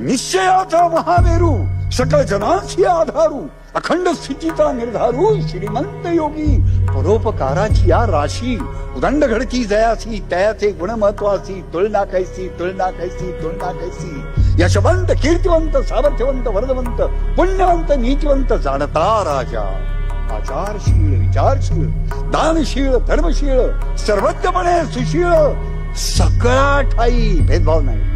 निश्चयाचा महामेरू सकळ जनाची आधारू अखंड स्थितीचा निर्धारू श्रीमंत योगी परोपकाराची या राशी उदंड घडती जयासी तयाचे गुण महत्वासी तुलना कैसी तुलना कैसी तुलना कैसी यशवंत कीर्तिवंत सामर्थ्यवंत वर्धवंत पुण्यवंत नीतिवंत जाणता राजा आचारशील विचारशील दानशील धर्मशील सर्वज्ञपणे सुशील सकळा ठाई भेदभाव नाही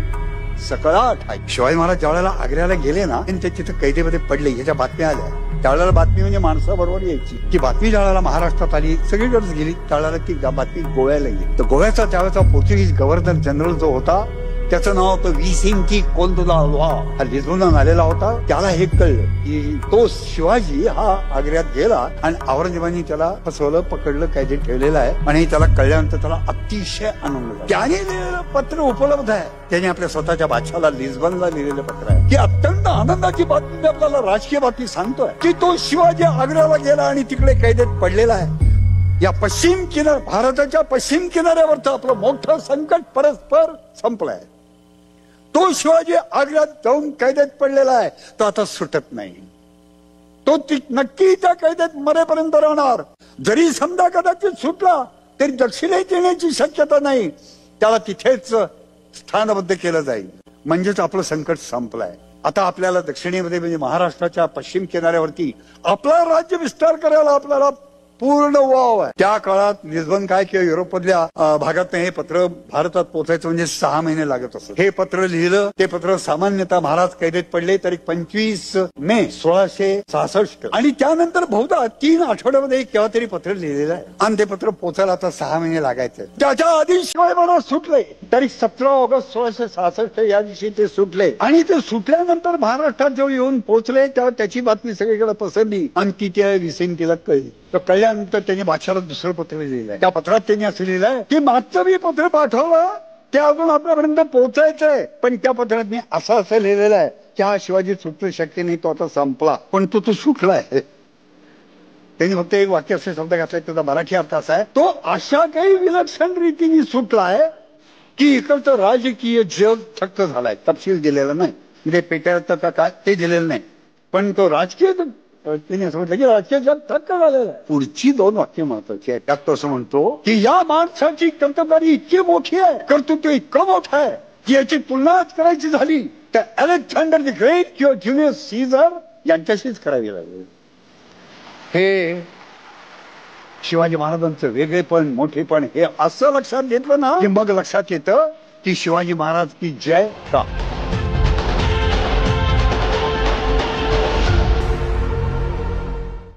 सकळा ठाई. शिवाजी महाराज ज्या वेळेला आग्र्याला गेले ना ते तिथे कैदेमध्ये पडले याच्या बातम्या आल्या. त्यावेळेला बातमी म्हणजे माणसाबरोबर यायची. ती बातमी ज्या वेळेला महाराष्ट्रात आली सगळीकडेच गेली त्यावेळेला ती बातमी गोव्याला गेली. तर गोव्याचा त्यावेळेचा पोर्तुगीज गव्हर्नर जनरल जो होता त्याचं नाव होतं विसिंकी कोंतुलाल्वा. हा लिझून आलेला होता. त्याला हे कळलं की तो शिवाजी हा आग्र्यात गेला आणि औरंगजेबाने त्याला फसवलं पकडलं कैदेत ठेवलेलं आहे आणि त्याला कळल्यानंतर त्याला अतिशय आनंद झाला. त्याने लिहिलेलं पत्र उपलब्ध आहे. त्याने आपल्या स्वतःच्या बादशाला लिस्बनला लिहिलेलं पत्र आहे की अत्यंत आनंदाची बातमी आपल्याला राजकीय बातमी सांगतोय की तो शिवाजी आग्र्याला गेला आणि तिकडे कैदेत पडलेला आहे. या पश्चिम किनार भारताच्या पश्चिम किनाऱ्यावरचं आपलं मोठं संकट परस्पर संपलंय. तो शिवाजी आग्र्यात जाऊन कैदेत पडलेला आहे तो आता सुटत नाही. तो नक्की त्या कैदेत मरेपर्यंत राहणार. जरी समजा कदाचित सुटला तरी दक्षिणेत येण्याची शक्यता नाही. त्याला तिथेच स्थानबद्ध केलं जाईल. म्हणजेच आपलं संकट संपलंय. आता आपल्याला दक्षिणेमध्ये म्हणजे महाराष्ट्राच्या पश्चिम किनाऱ्यावरती आपला राज्य विस्तार करायला आपल्याला पूर्ण वाव आहे. त्या काळात लिस्बन काय किंवा युरोपमधल्या भागात हे पत्र भारतात पोहोचायचं म्हणजे 6 महिने लागत असत. हे पत्र लिहिलं ते पत्र सामान्यतः महाराज कैदेत पडले तारीख 25 मे 1666 आणि त्यानंतर बहुधा 3 आठवड्यामध्ये केव्हा तरी पत्र लिहिलेलं आहे आणि ते पत्र पोहोचायला आता 6 महिने लागायचे. त्याच्या आधी शिवाय महाराज सुटले तारीख 17 ऑगस्ट 1666 या दिवशी ते सुटले आणि ते सुटल्यानंतर महाराष्ट्रात जेव्हा येऊन पोहोचले तेव्हा त्याची बातमी सगळीकडे पसरली आणि ती त्या विसेंटीला कळली. तर कळल्यानंतर त्यांनी बादशाला दुसरं पत्र लिहिलंय. त्या पत्रात त्यांनी असं लिहिलंय की मागचं मी पत्र पाठवलं ते अजून आपल्यापर्यंत पोहोचायचंय पण त्या पत्रात मी असं लिहिलेलं आहे की हा शिवाजी सुटणं शक्य नाही तो आता संपला पण तो सुटलाय. त्यांनी फक्त एक वाक्य असे शब्द घातलाय त्याचा मराठी अर्थ असा आहे तो अशा काही विलक्षण रीतीने सुटलाय की इकडचं राजकीय जग थक्क झालाय. तपशील दिलेला नाही म्हणजे पेट्याचं काय ते दिलेलं नाही पण तो राजकीय त्यांनी असं म्हटलं की राजकीय जग थक्क झालेलं आहे. पुढची 2 वाक्य महत्वाची आहेत. त्यात तो असं म्हणतो की या माणसाची कर्तबगारी इतकी मोठी आहे कर्तृत्व इतकं मोठं आहे की याची तुलनाच करायची झाली तर अलेक्झांडर द ग्रेट किंवा ज्युलियस सीझर यांच्याशीच करावी लागेल. हे शिवाजी महाराजांचं वेगळेपण मोठेपण हे असं लक्षात घेतलं ना की मग लक्षात येतं की शिवाजी महाराज की जय का.